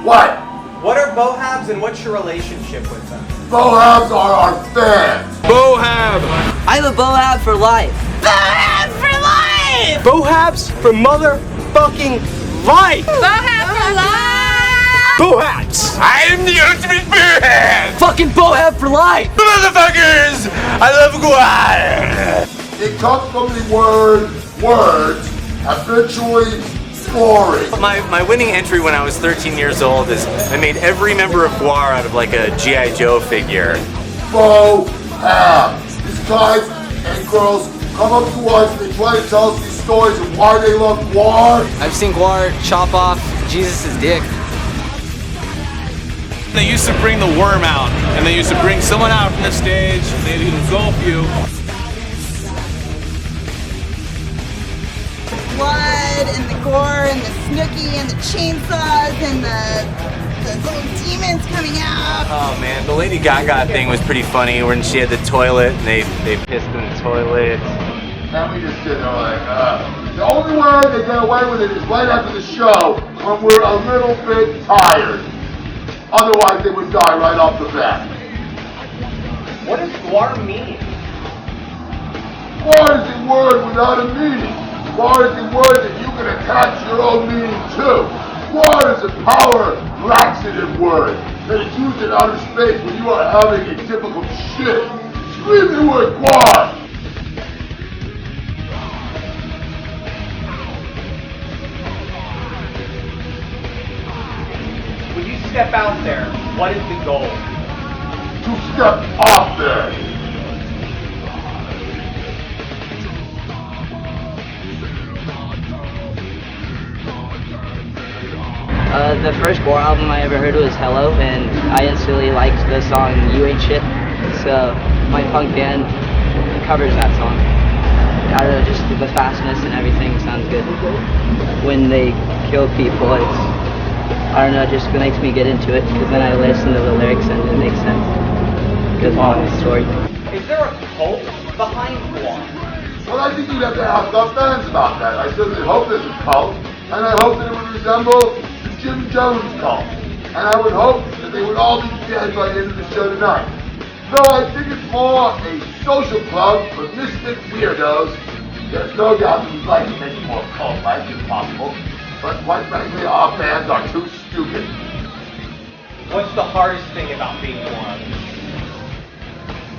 What? What are bohabs and what's your relationship with them? Bohabs are our fans. Bohab! I'm a bohab for life. Bohab for life! Bohabs for motherfucking life! Bohab for life! Bohabs! I am the ultimate bohab. Fucking bohab for life! Motherfuckers! I love guar. It comes from the word words, habitually scoring. My winning entry when I was 13 years old is I made every member of GWAR out of like a G.I. Joe figure. Bohab. These guys and girls come up to us and they try to tell us these stories of why they love GWAR. I've seen GWAR chop off Jesus' dick. They used to bring the worm out, and they used to bring someone out from the stage, and they'd engulf you. The blood and the gore and the snooky and the chainsaws and the little demons coming out. Oh man, the Lady Gaga thing was pretty funny when she had the toilet and they pissed in the toilet. And we just sit there like, the only way they get away with it is right after the show when we're a little bit tired. Otherwise, they would die right off the bat. What does GWAR mean? GWAR is a word without a meaning. GWAR is a word that you can attach your own meaning to. GWAR is a power laxative word that is used in outer space when you are having a difficult shit. Scream the word GWAR. When you step out there, what is the goal? To step off there. The first GWAR album I ever heard was Hello, and I instantly liked the song You Ain't Shit, so my punk band covers that song. I don't know, just the fastness and everything sounds good. When they kill people, it's, I don't know, it just makes me get into it, because then I listen to the lyrics and it makes sense. It goes along with the story. Is there a cult behind GWAR? Well, I think you'd have to ask our fans about that. I certainly hope there's a cult, and I hope that it would resemble the Jim Jones cult. And I would hope that they would all be dead by the end of the show tonight. Though I think it's more a social club for misfit weirdos. There's no doubt that we'd like to make it more cult-like if possible, but quite frankly, our fans are too stupid. What's the hardest thing about being GWAR?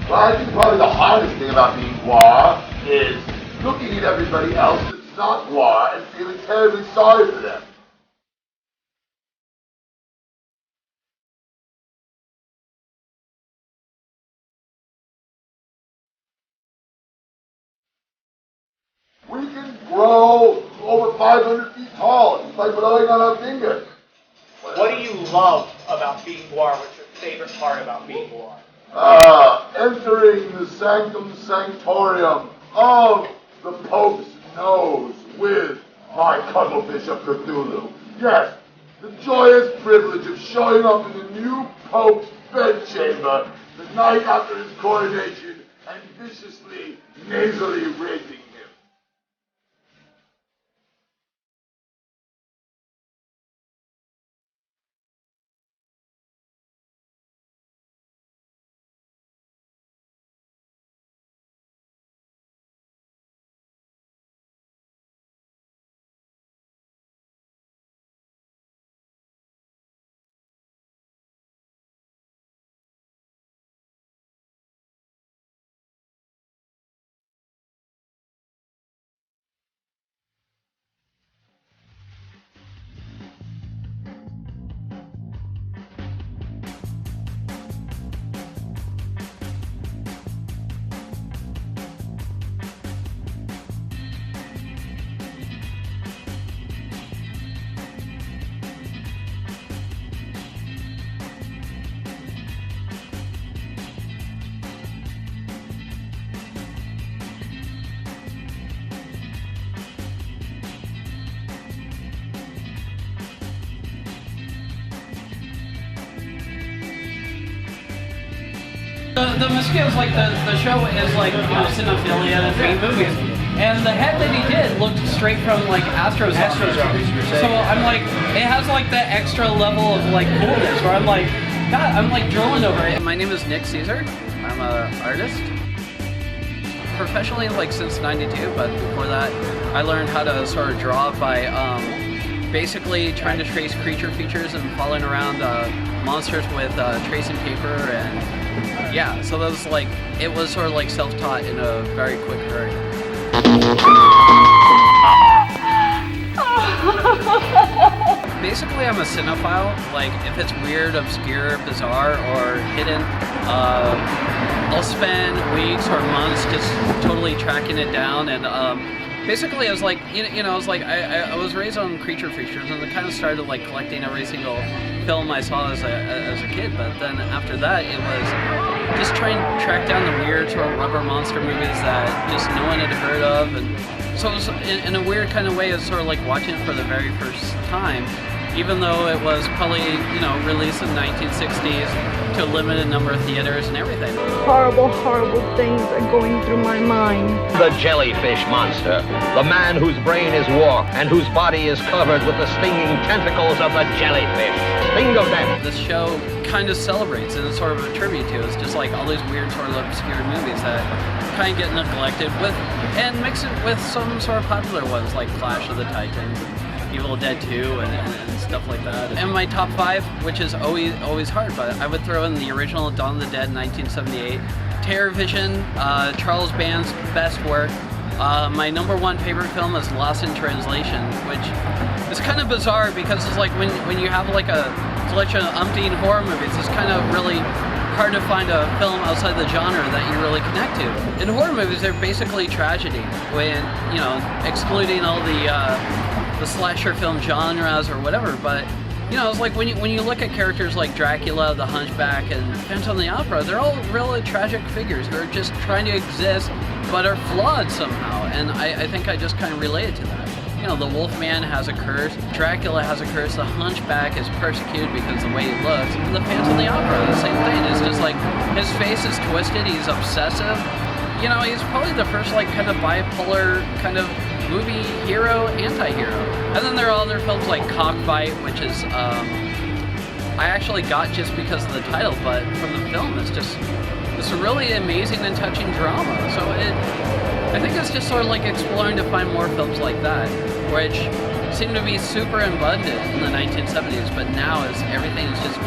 Well, I think probably the hardest thing about being GWAR is looking at everybody else that's not GWAR and feeling terribly sorry for them. We can grow over 500 feet tall just by blowing on our fingers. What do you love about being GWAR? What's your favorite part about being GWAR? Entering the sanctum sanctorium of the Pope's nose with my cuttlefish of Cthulhu. Yes, the joyous privilege of showing up in the new Pope's bedchamber the night after his coronation and viciously, nasally raping him. The mosquitoes, like the show is like, you know, cinephilia and movies. And the head that he did looked straight from like Astro Zombies. So I'm like, it has like that extra level of like coolness where I'm like, God, I'm like drooling over it. My name is Nick Caesar. I'm an artist. Professionally like since '92, but before that I learned how to sort of draw by basically trying to trace creature features and following around monsters with tracing paper, and yeah, so that was like, it was sort of like self-taught in a very quick hurry. Basically, I'm a cinephile. Like, if it's weird, obscure, bizarre, or hidden, I'll spend weeks or months just totally tracking it down. And basically, I was like, I was raised on creature features, and I kind of started like collecting every single film I saw as a kid. But then after that, it was just trying to track down the weird sort of rubber monster movies that just no one had heard of. And so it was, in a weird kind of way, it's sort of like watching it for the very first time, even though it was probably, released in the 1960s to a limited number of theaters and everything. Horrible, horrible things are going through my mind. The jellyfish monster, the man whose brain is warped and whose body is covered with the stinging tentacles of the jellyfish. Bingo them! This show kind of celebrates, and it's sort of a tribute to. It's just like all these weird sort of obscure movies that kind of get neglected and mix it with some sort of popular ones like Clash of the Titans, Evil Dead 2, and stuff like that. And my top 5, which is always hard, but I would throw in the original Dawn of the Dead 1978, Terror Vision, Charles Band's best work. My number 1 favorite film is Lost in Translation, which is kind of bizarre because it's like when you have like a collection of umpteen horror movies, it's kind of really hard to find a film outside the genre that you really connect to. In horror movies, they're basically tragedy, when, excluding all the slasher film genres or whatever, but it's like when you look at characters like Dracula, the Hunchback, and Phantom of the Opera, they're all really tragic figures who are just trying to exist but are flawed somehow, and I think I just kind of related to that. The Wolfman has a curse, Dracula has a curse, the Hunchback is persecuted because of the way he looks. The Phantom of the Opera, the same thing. It's just like, his face is twisted, he's obsessive. He's probably the first like kind of bipolar kind of movie hero, anti-hero. And then there are other films like Cockfight, which is, I actually got just because of the title, but from the film it's a really amazing and touching drama. So I think it's just sort of like exploring to find more films like that, which seemed to be super abundant in the 1970s, but now everything is just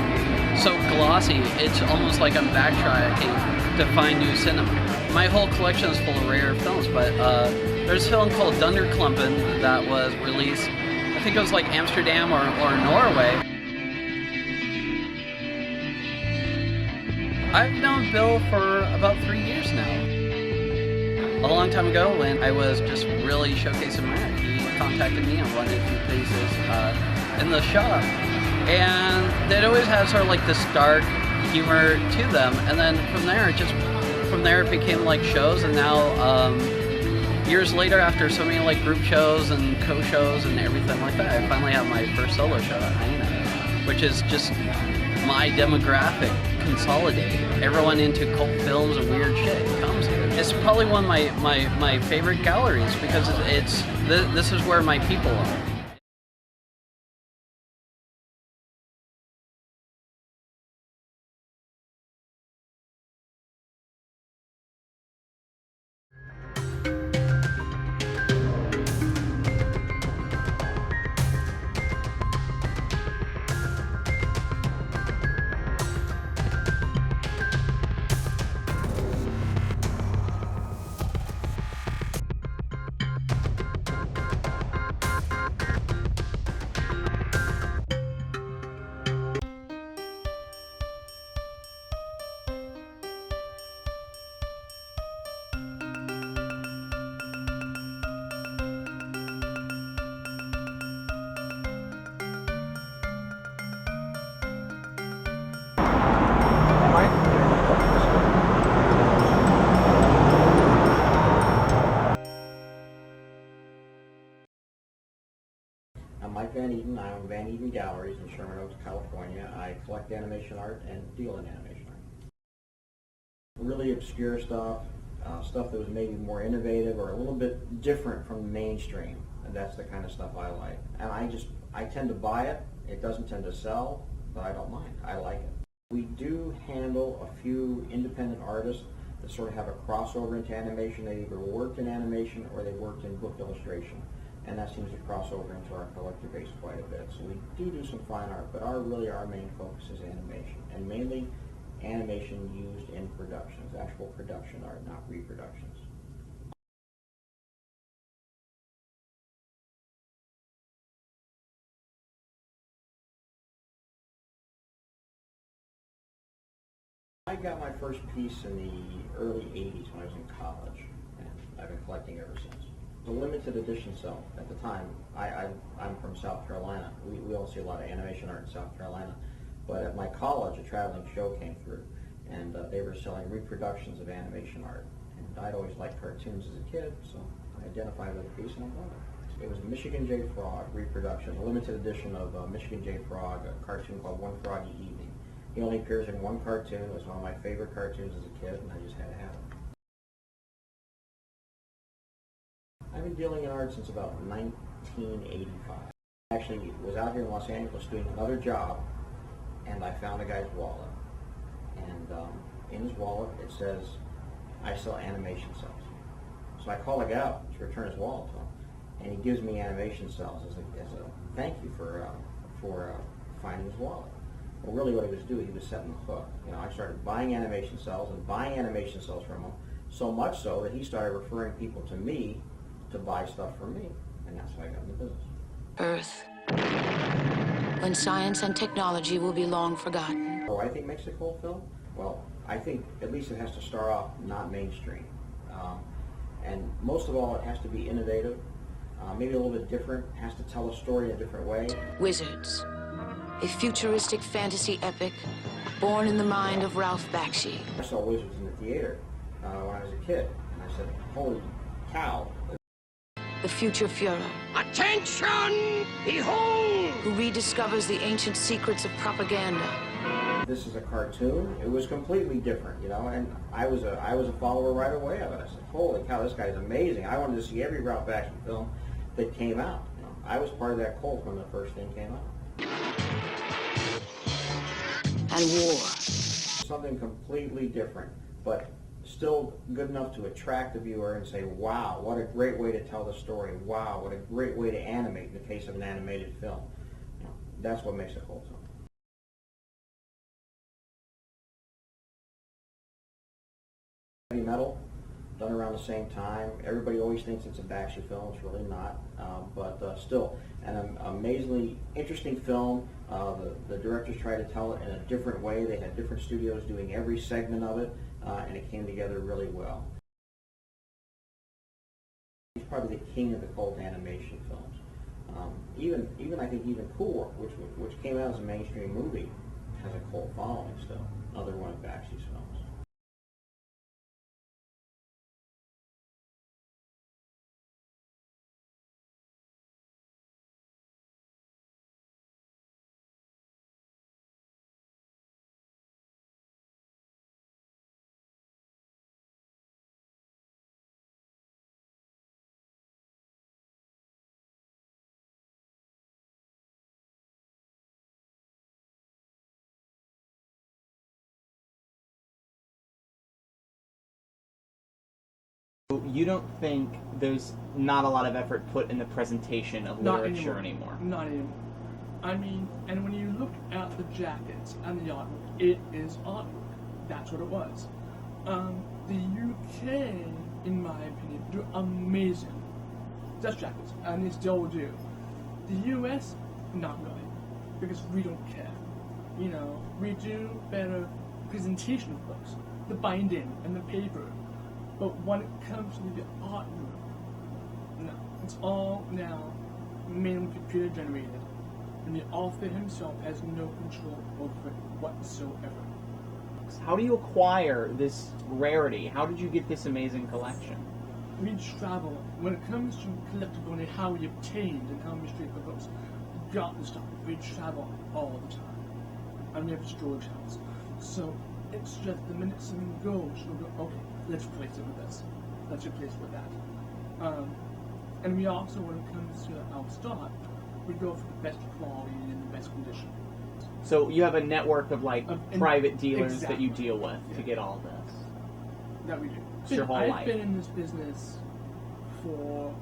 so glossy, it's almost like I'm backtracking to find new cinema. My whole collection is full of rare films, but there's a film called Dunderklumpen that was released, I think it was like Amsterdam or Norway. I've known Bill for about 3 years now. A long time ago, when I was just really showcasing my art, he contacted me and wanted a few pieces in the shop. And they'd always had sort of like this dark humor to them, and then from there it became like shows, and now years later, after so many like group shows and co-shows and everything like that, I finally have my first solo show at Hyena, which is just my demographic consolidated. Everyone into cult films and weird shit comes here. It's probably one of my favorite galleries because this is where my people are. I'm Mike Van Eden. I own Van Eden Galleries in Sherman Oaks, California. I collect animation art and deal in animation art. Really obscure stuff, stuff that was maybe more innovative or a little bit different from the mainstream. And that's the kind of stuff I like. And I tend to buy it. It doesn't tend to sell, but I don't mind. I like it. We do handle a few independent artists that sort of have a crossover into animation. They either worked in animation or they worked in book illustration. And that seems to cross over into our collector base quite a bit. So we do some fine art, but our main focus is animation, and mainly animation used in productions, actual production art, not reproductions. I got my first piece in the early 80s when I was in college, and I've been collecting ever since. The limited edition cell at the time, I'm from South Carolina. We all see a lot of animation art in South Carolina. But at my college, a traveling show came through, and they were selling reproductions of animation art. And I'd always liked cartoons as a kid, so I identified with the piece and I bought it. It was a Michigan J. Frog reproduction, a limited edition of Michigan J. Frog, a cartoon called One Froggy Evening. He only appears in one cartoon. It was one of my favorite cartoons as a kid, and I just had to have it. I've been dealing in art since about 1985. I actually was out here in Los Angeles doing another job, and I found a guy's wallet. And in his wallet it says, I sell animation cells. So I call the guy up to return his wallet to him, and he gives me animation cells as a thank you for finding his wallet. Well, really what he was doing, he was setting the hook. You know, I started buying animation cells and buying animation cells from him, so much so that he started referring people to me to buy stuff from me, and that's how I got in the business. Earth, when science and technology will be long forgotten. What I think makes a cool film? Well, I think at least it has to start off not mainstream. And most of all, it has to be innovative, maybe a little bit different, it has to tell a story in a different way. Wizards, a futuristic fantasy epic born in the mind of Ralph Bakshi. I saw Wizards in the theater when I was a kid, and I said, holy cow. The future Führer. Attention! Behold! Who rediscovers the ancient secrets of propaganda. This is a cartoon. It was completely different, you know, and I was a follower right away of it. I said, holy cow, this guy's amazing. I wanted to see every Ralph Bakshi film that came out. You know, I was part of that cult when the first thing came out. And war. Something completely different, but still good enough to attract the viewer and say, wow, what a great way to tell the story. Wow, what a great way to animate in the case of an animated film. You know, that's what makes a cult film. Heavy metal, done around the same time. Everybody always thinks it's a Bakshi film. It's really not, but still an amazingly interesting film. The directors tried to tell it in a different way. They had different studios doing every segment of it, and it came together really well. He's probably the king of the cult animation films. Even I think even Cool Work, which came out as a mainstream movie, has a cult following still. Another one of Bakshi's films. You don't think there's not a lot of effort put in the presentation of literature anymore? Not anymore. I mean, and when you look at the jackets and the artwork, it is artwork. That's what it was. The UK, in my opinion, do amazing dust jackets, and they still do. The US, not really, because we don't care. You know, we do better presentation of books, the binding and the paper. But when it comes to the artwork, no, it's all now mainly computer generated, and the author himself has no control over it whatsoever. How do you acquire this rarity? How did you get this amazing collection? We travel. When it comes to collectible and how we obtained and how we street the books, got the stuff. We travel all the time, and we have storage house. So it's just the minute something goes, you'll go, okay, let's replace it with this. Let's replace it with that. And we also, when it comes to our stock, we go for the best quality and the best condition. So you have a network of private dealers exactly. that you deal with to get all this. That we do. It's your whole life. I've been in this business for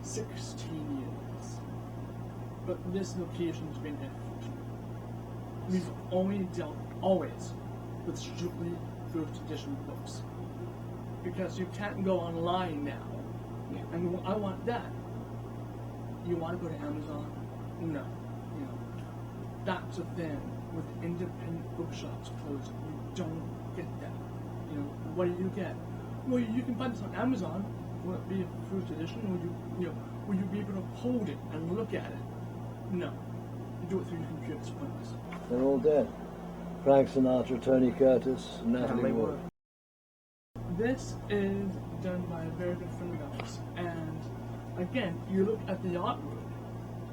16 years, but this location's been here for 14. We've only dealt always with strictly first edition books, because you can't go online now. Yeah. And I want that. You want to go to Amazon? No. You know, that's the thing with independent bookshops closed. You don't get that. You know, what do you get? Well, you can find this on Amazon. Will it be a first edition? Will you be able to hold it and look at it? No. You do it through your computer. It's pointless. They're all dead. Frank Sinatra, Tony Curtis, Natalie Wood. This is done by a very good friend of ours, and again, you look at the artwork,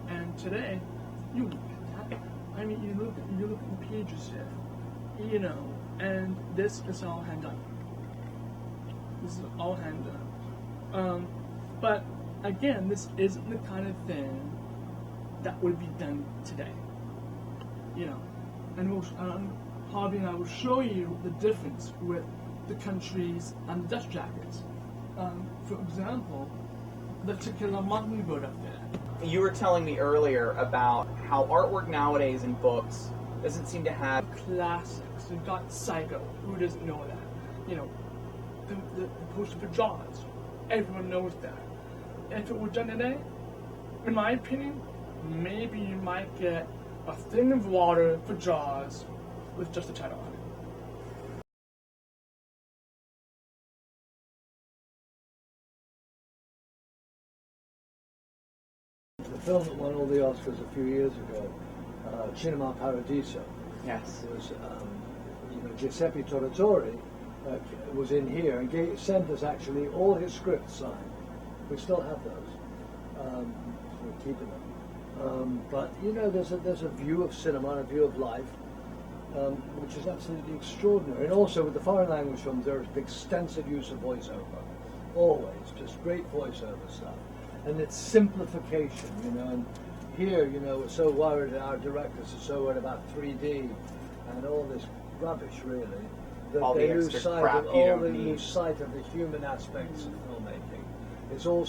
and today, you look at that. I mean, you look at the pages here, you know, and this is all hand done. This is all hand done. But again, this isn't the kind of thing that would be done today, you know. And Harvey and I will show you the difference with the countries and the dust jackets. For example, the Tequila Mockingbird up there. You were telling me earlier about how artwork nowadays in books doesn't seem to have classics. You've got Psycho. Who doesn't know that? You know, the poster for Jaws. Everyone knows that. If it were done today, in my opinion, maybe you might get a thing of water for Jaws with just a title on it. The film that won all the Oscars a few years ago, Cinema Paradiso. Yes. Was, Giuseppe Tornatore was in here and sent us actually all his scripts signed. We still have those. We're keeping them. But you know, there's a view of cinema, and a view of life, which is absolutely extraordinary. And also with the foreign language films, there is extensive use of voiceover. Always, just great voiceover stuff. And it's simplification, you know. And here, you know, we're so worried, our directors are so worried about 3D and all this rubbish, really, that all they the lose extra sight crap of you all don't the need. lose sight of the human aspects of filmmaking. It's all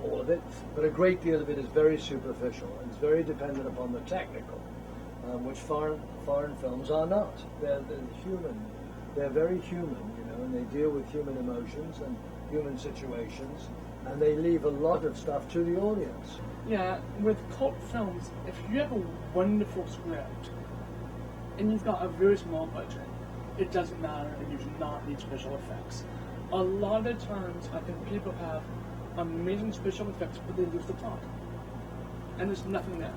all of it, but a great deal of it is very superficial. It's very dependent upon the technical, which foreign films are not. They're human. They're very human, you know, and they deal with human emotions and human situations, and they leave a lot of stuff to the audience. Yeah, with cult films, if you have a wonderful script and you've got a very small budget, it doesn't matter, and you do not need special effects. A lot of times, I think people have amazing special effects, but they lose the plot. And there's nothing there.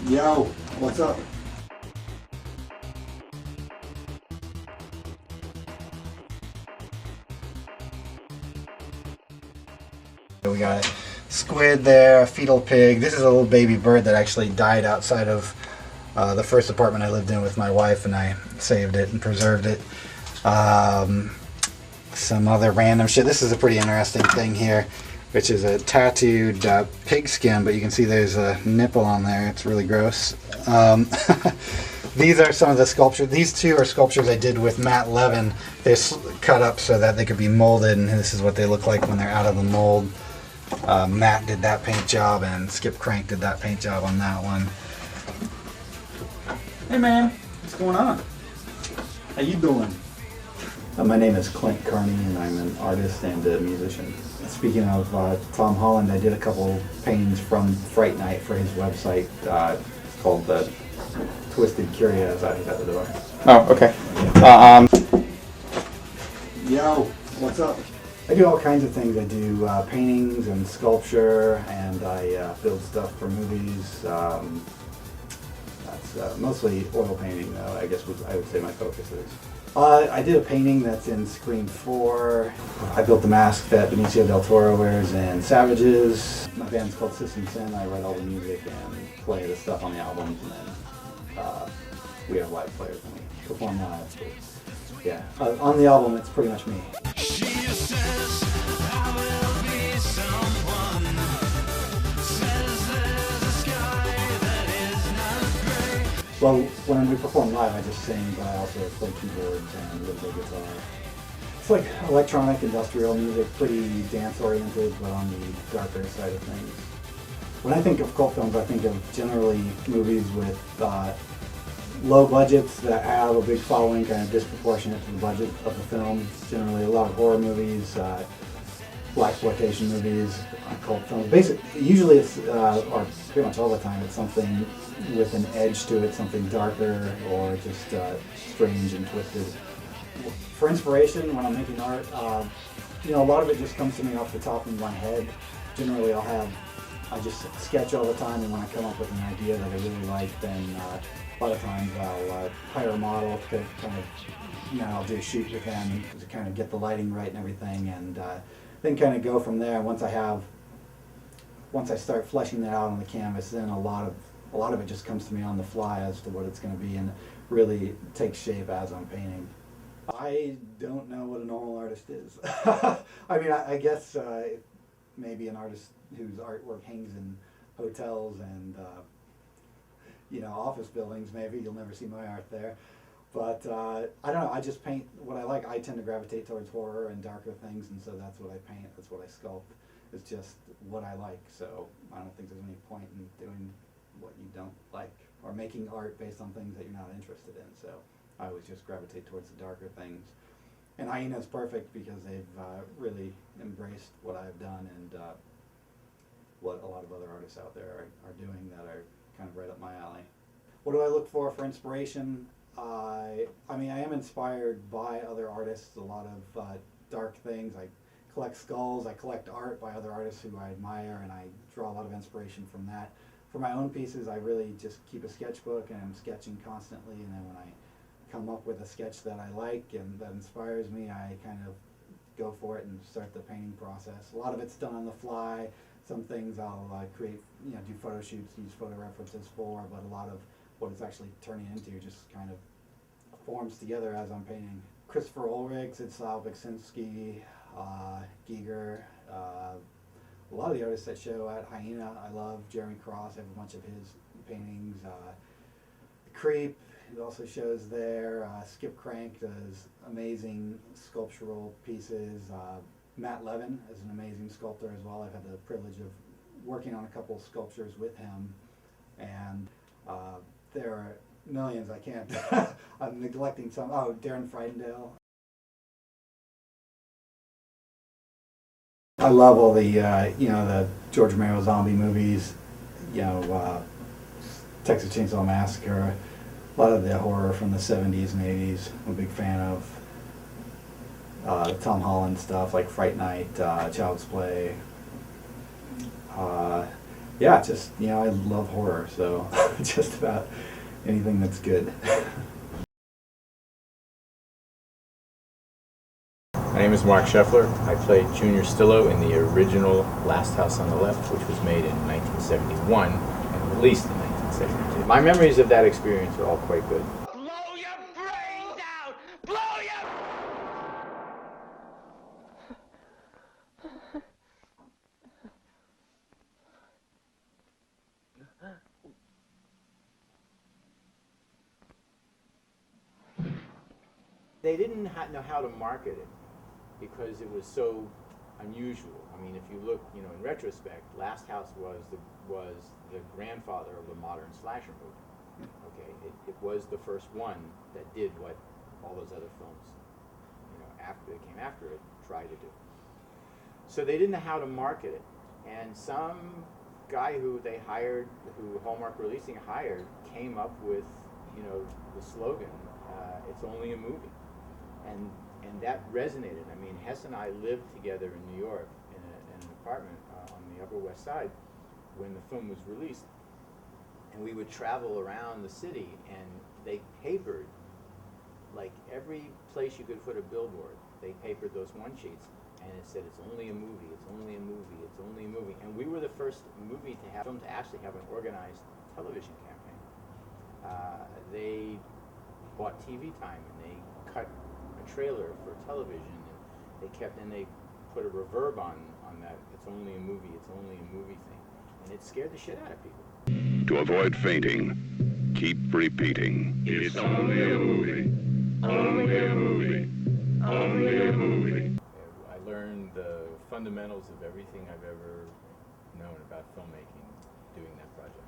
Yo, what's up? We got squid there, a fetal pig. This is a little baby bird that actually died outside of the first apartment I lived in with my wife, and I saved it and preserved it. Some other random shit. This is a pretty interesting thing here, which is a tattooed pig skin, but you can see there's a nipple on there. It's really gross. These are some of the sculptures. These two are sculptures I did with Matt Levin. They're cut up so that they could be molded, and this is what they look like when they're out of the mold. Matt did that paint job, and Skip Crank did that paint job on that one. Hey man, what's going on? How you doing? My name is Clint Carney, and I'm an artist and a musician. Speaking of Tom Holland, I did a couple paintings from Fright Night for his website called Twisted Curios. I think at the door. Oh, okay. Yo, what's up? I do all kinds of things. I do paintings and sculpture, and I build stuff for movies. That's mostly oil painting, though. I guess I would say my focus is. I did a painting that's in Scream 4. I built the mask that Benicio del Toro wears in Savages. My band's called System Sin. I write all the music and play the stuff on the albums, and then we have live players and we perform live. But yeah, on the album it's pretty much me. Well, when we perform live, I just sing, but I also play keyboards and a little bit of guitar. It's like electronic industrial music, pretty dance-oriented, but on the darker side of things. When I think of cult films, I think of generally movies with low budgets that have a big following, kind of disproportionate to the budget of the film. Generally, a lot of horror movies, blaxploitation movies, cult films. Usually it's, or pretty much all the time, it's something with an edge to it, something darker or just strange and twisted. For inspiration, when I'm making art, a lot of it just comes to me off the top of my head. Generally, I just sketch all the time, and when I come up with an idea that I really like, then a lot of times I'll hire a model to kind of, I'll do a shoot with them to kind of get the lighting right and everything, and then kind of go from there. Once I start fleshing that out on the canvas, then a lot of it just comes to me on the fly as to what it's going to be, and really takes shape as I'm painting. I don't know what a normal artist is. I mean, I guess maybe an artist whose artwork hangs in hotels and office buildings. Maybe you'll never see my art there. But I don't know, I just paint what I like. I tend to gravitate towards horror and darker things, and so that's what I paint, that's what I sculpt. It's just what I like, so I don't think there's any point in doing what you don't like, or making art based on things that you're not interested in, so I always just gravitate towards the darker things. And Hyena's perfect because they've really embraced what I've done and what a lot of other artists out there are doing that are kind of right up my alley. What do I look for inspiration? I am inspired by other artists, a lot of dark things. I collect skulls, I collect art by other artists who I admire, and I draw a lot of inspiration from that. For my own pieces, I really just keep a sketchbook and I'm sketching constantly, and then when I come up with a sketch that I like and that inspires me, I kind of go for it and start the painting process. A lot of it's done on the fly. Some things I'll create, do photo shoots, use photo references for, but a lot of what it's actually turning into just kind of forms together as I'm painting. Christopher Ulrich, Zdzisław Beksinski, Giger, a lot of the artists that show at Hyena I love. Jeremy Cross, I have a bunch of his paintings. Creep, it also shows there. Skip Crank does amazing sculptural pieces. Matt Levin is an amazing sculptor as well. I've had the privilege of working on a couple sculptures with him, and there are millions. I can't. I'm neglecting some. Oh, Darren Freidendale. I love all the the George Romero zombie movies. Texas Chainsaw Massacre. A lot of the horror from the 70s and 80s. I'm a big fan of. Tom Holland stuff like Fright Night, Child's Play. Just I love horror, so just about anything that's good. My name is Mark Scheffler. I played Junior Stillo in the original Last House on the Left, which was made in 1971 and released in 1972. My memories of that experience are all quite good. They didn't know how to market it because it was so unusual. I mean, if you look, in retrospect, Last House was the grandfather of the modern slasher movie. Okay, it was the first one that did what all those other films, after they came after it, tried to do. So they didn't know how to market it, and some guy who they hired, who Hallmark Releasing hired, came up with, the slogan, "It's only a movie." And that resonated. I mean, Hess and I lived together in New York in an apartment on the Upper West Side when the film was released. And we would travel around the city, and they papered like every place you could put a billboard, they papered those one sheets, and it said it's only a movie, it's only a movie, it's only a movie. And we were the first movie to have to actually have an organized television campaign. They bought TV time and they cut a trailer for television, and they put a reverb on that it's only a movie thing, and it scared the shit out of people. To avoid fainting, keep repeating. It's only a movie. Only a movie. Only a movie. I learned the fundamentals of everything I've ever known about filmmaking doing that project.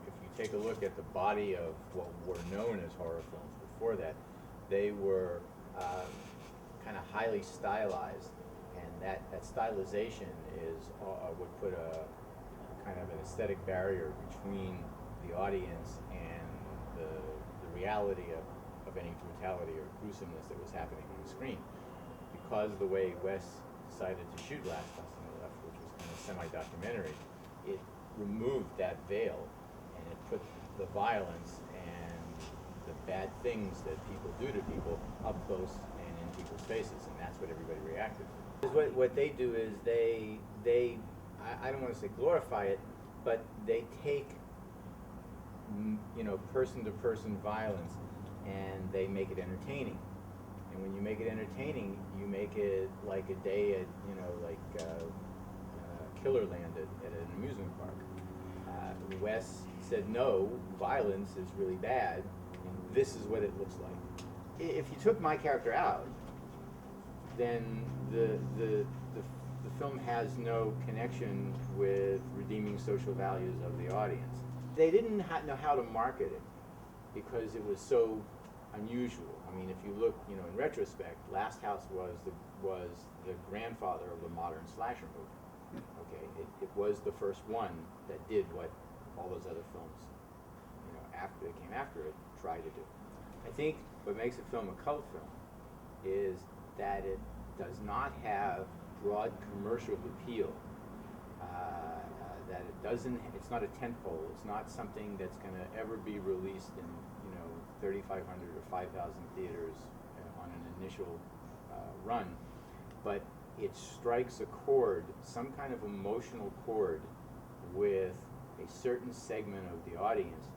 If you take a look at the body of what were known as horror films before that, they were kind of highly stylized, and that stylization would put a kind of an aesthetic barrier between the audience and the reality of any brutality or gruesomeness that was happening on the screen. Because the way Wes decided to shoot Last House on the Left, which was kind of semi-documentary, it removed that veil and it put the violence and the bad things that people do to people up close and in people's faces, and that's what everybody reacted to. What they do is I don't want to say glorify it, but they take person-to-person violence and they make it entertaining. And when you make it entertaining, you make it like a day at Killerland at an amusement park. Wes said, no, violence is really bad, and this is what it looks like. If you took my character out, then the film has no connection with redeeming social values of the audience. They didn't know how to market it because it was so unusual. I mean, if you look, in retrospect, Last House was the grandfather of the modern slasher movie. Okay, it was the first one that did what all those other films, after they came after it, tried to do. I think what makes a film a cult film is that it does not have broad commercial appeal. That it's not a tentpole. It's not something that's going to ever be released in 3,500 or 5,000 theaters on an initial run, but it strikes a chord, some kind of emotional chord, with a certain segment of the audience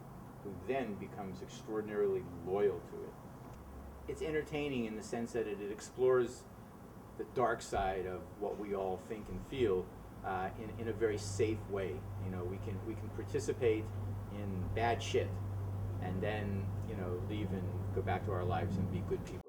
who then becomes extraordinarily loyal to it. It's entertaining in the sense that it explores the dark side of what we all think and feel in a very safe way. We can participate in bad shit and then leave and go back to our lives and be good people.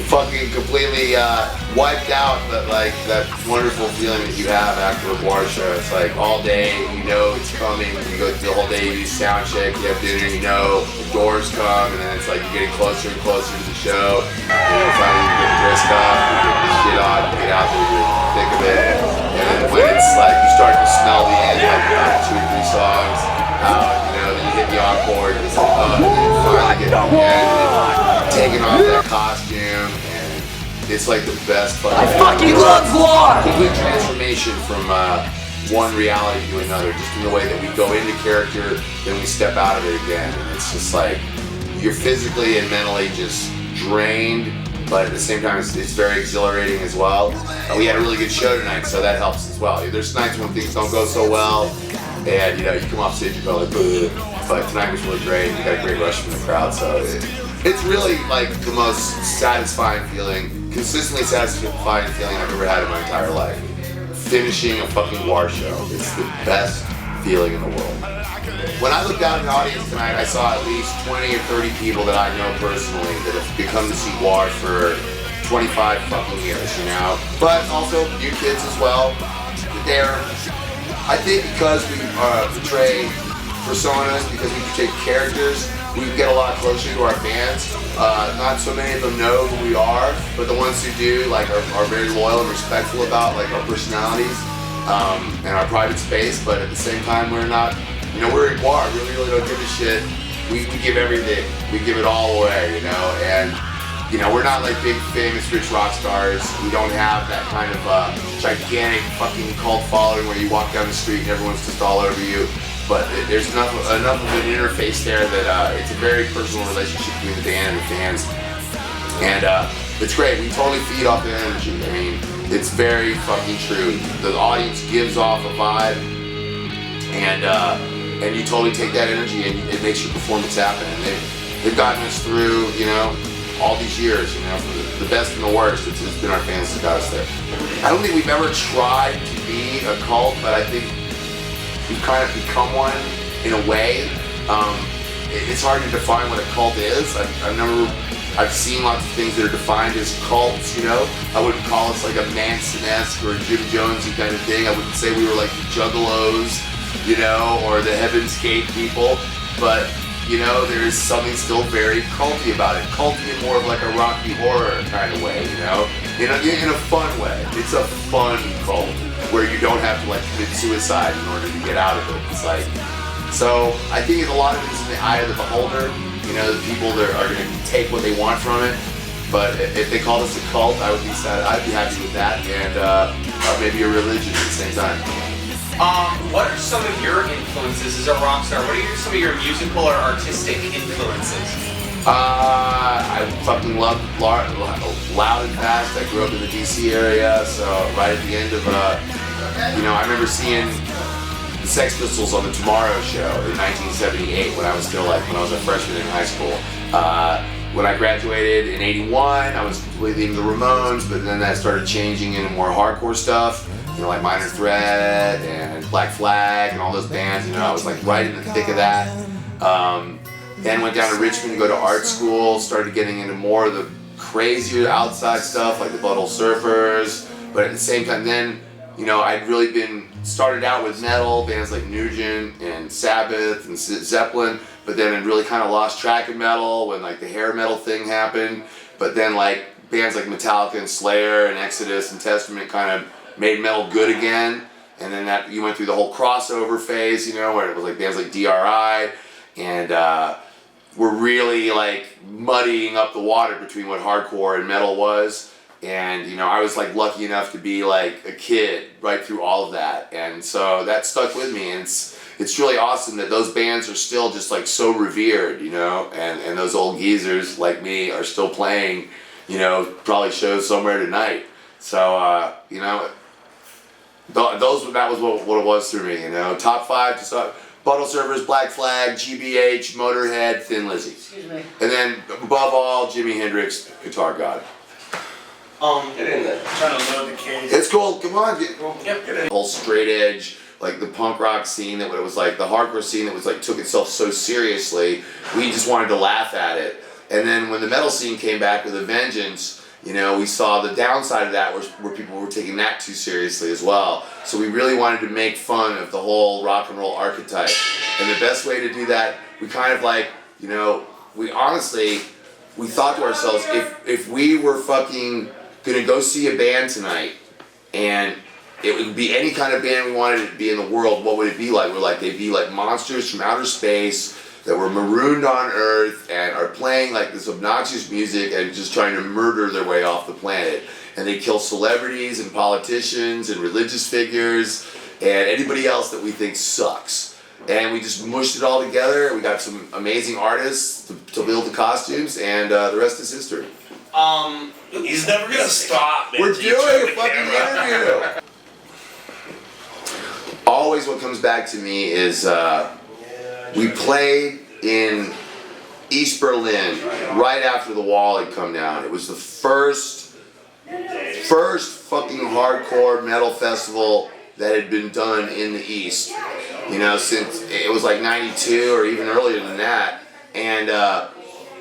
Fucking completely wiped out that wonderful feeling that you have after a bar show. It's like all day, it's coming. You go through the whole day, you do sound check, you have dinner, the doors come, and then it's like you're getting closer and closer to the show. And finally you get dressed up, you get the shit on, you get out there, you're in the thick of it. And then when it's like you start to smell the end, like about 2 or 3 songs, then you hit the encore, and it's like, you finally get to the end, taking off that costume, and it's like the best fucking. I fucking love War! Complete transformation from one reality to another, just in the way that we go into character, then we step out of it again, and it's just like you're physically and mentally just drained, but at the same time it's very exhilarating as well. We had a really good show tonight, so that helps as well. There's nights when things don't go so well, and you come off stage and go like, but tonight was really great. We got a great rush from the crowd, so it's really like the most satisfying feeling, consistently satisfying feeling I've ever had in my entire life. Finishing a fucking war show. It's the best feeling in the world. When I looked out in the audience tonight, I saw at least 20 or 30 people that I know personally that have become to see GWAR for 25 fucking years, you know? But also new kids as well. I think because we portray personas, because we portray characters, we get a lot closer to our fans. Not so many of them know who we are, but the ones who do like are very loyal and respectful about like our personalities and our private space. But at the same time, we're not, you know, we're in GWAR. We really don't give a shit. We give everything. We give it all away, you know. And you know, we're not like big famous rich rock stars. We don't have that kind of gigantic fucking cult following where you walk down the street and everyone's just all over you. But there's enough of an interface there that it's a very personal relationship between the band and the fans. And it's great. We totally feed off their energy. I mean, it's very fucking true. The audience gives off a vibe, and you totally take that energy and it makes your performance happen. And they've gotten us through, you know, all these years, you know, for the best and the worst. It's been our fans that got us there. I don't think we've ever tried to be a cult, but I think we've kind of become one in a way. It's hard to define what a cult is. I've seen lots of things that are defined as cults, you know. I wouldn't call us like a Manson-esque or a Jim Jonesy kind of thing. I wouldn't say we were like the Juggalos, you know, or the Heaven's Gate people. But, you know, there is something still very culty about it. Culty in more of like a Rocky Horror kind of way, you know. In a fun way. It's a fun cult where you don't have to like commit suicide in order to get out of it. It's like, so I think a lot of it is in the eye of the beholder. You know, the people that are going to take what they want from it. But if they called us a cult, I would be sad. I'd be happy with that, and maybe a religion at the same time. What are some of your influences as a rock star? What are some of your musical or artistic influences? I fucking love Loud and Fast. I grew up in the DC area, so right at the end of, you know, I remember seeing the Sex Pistols on the Tomorrow Show in 1978 when I was a freshman in high school. When I graduated in 81, I was completely into the Ramones, but then that started changing into more hardcore stuff, you know, like Minor Threat and Black Flag and all those bands. You know, I was like right in the thick of that. Then went down to Richmond to go to art school, started getting into more of the crazier outside stuff like the Butthole Surfers, but at the same time then, you know, I'd really started out with metal, bands like Nugent and Sabbath and Zeppelin, but then I'd really kind of lost track of metal when like the hair metal thing happened, but then like bands like Metallica and Slayer and Exodus and Testament kind of made metal good again, and then that you went through the whole crossover phase, you know, where it was like bands like DRI, and we're really like muddying up the water between what hardcore and metal was. And, you know, I was like lucky enough to be like a kid right through all of that. And so that stuck with me. And it's really awesome that those bands are still just like so revered, you know, and those old geezers like me are still playing, you know, probably shows somewhere tonight. So, you know, that was what it was for me, you know. Top 5, just Butthole Surfers, Black Flag, GBH, Motorhead, Thin Lizzy. Excuse me. And then above all, Jimi Hendrix, Guitar God. Get in there. Trying to load the case. It's cool. Come on. Get in. The whole straight edge, like the punk rock scene that it was like the hardcore scene that was like took itself so seriously. We just wanted to laugh at it. And then when the metal scene came back with a vengeance, you know, we saw the downside of that where people were taking that too seriously as well. So we really wanted to make fun of the whole rock and roll archetype. And the best way to do that, we kind of like, you know, we thought to ourselves, if we were fucking gonna go see a band tonight, and it would be any kind of band we wanted it to be in the world, what would it be like? We're like, they'd be like monsters from outer space that were marooned on Earth and are playing like this obnoxious music and just trying to murder their way off the planet. And they kill celebrities and politicians and religious figures and anybody else that we think sucks. And we just mushed it all together. We got some amazing artists to build the costumes, and the rest is history. He's never gonna stop. We're doing a fucking interview. Always what comes back to me is we played in East Berlin right after the wall had come down. It was the first fucking hardcore metal festival that had been done in the East. you know, since it was like 92 or even earlier than that. And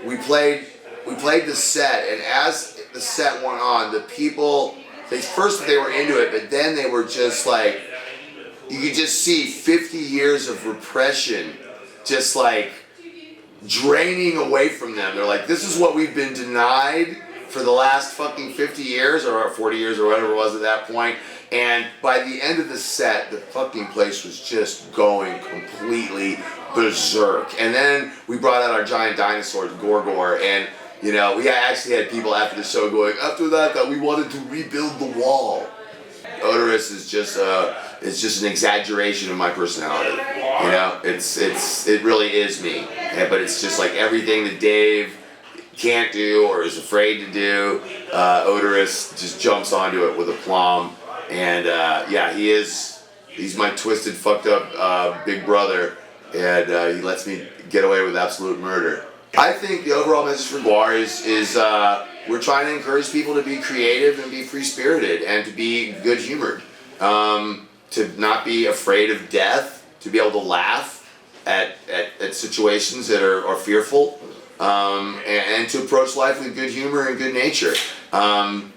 we played the set, and as the set went on, the people, first they were into it, but then they were just like, you could just see 50 years of repression just like draining away from them. They're like, this is what we've been denied for the last fucking 50 years or 40 years or whatever it was at that point. And by the end of the set, the fucking place was just going completely berserk. And then we brought out our giant dinosaur, Gorgor, and you know, we actually had people after the show going, after that we wanted to rebuild the wall. Odorous is just an exaggeration of my personality. You know, it really is me. Yeah, but it's just like everything that Dave can't do or is afraid to do, Odorous just jumps onto it with aplomb. And yeah, he's my twisted, fucked up big brother, and he lets me get away with absolute murder. I think the overall message for Gwar is we're trying to encourage people to be creative and be free-spirited and to be good-humored, to not be afraid of death, to be able to laugh at situations that are fearful, and to approach life with good humor and good nature. And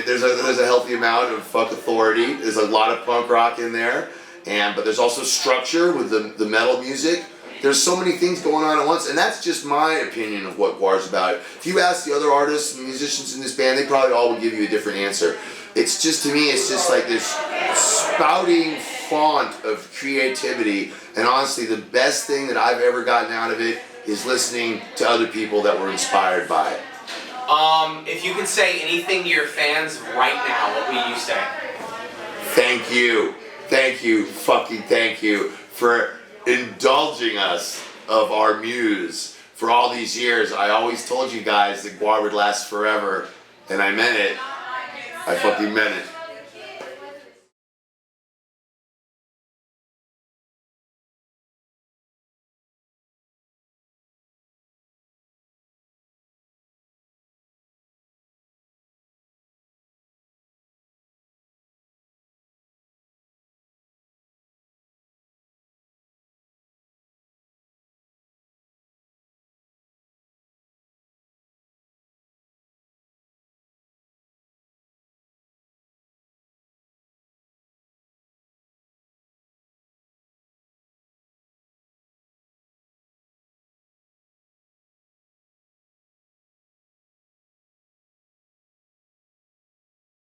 there's a healthy amount of fuck authority. There's a lot of punk rock in there, but there's also structure with the metal music. There's so many things going on at once, and that's just my opinion of what Gwar's about. If you ask the other artists and musicians in this band, they probably all would give you a different answer. It's just, to me, it's just like this spouting font of creativity, and honestly, the best thing that I've ever gotten out of it is listening to other people that were inspired by it. If you could say anything to your fans right now, what would you say? Thank you, fucking thank you for indulging us of our muse for all these years. I always told you guys that Gwar would last forever, and I meant it. I fucking meant it.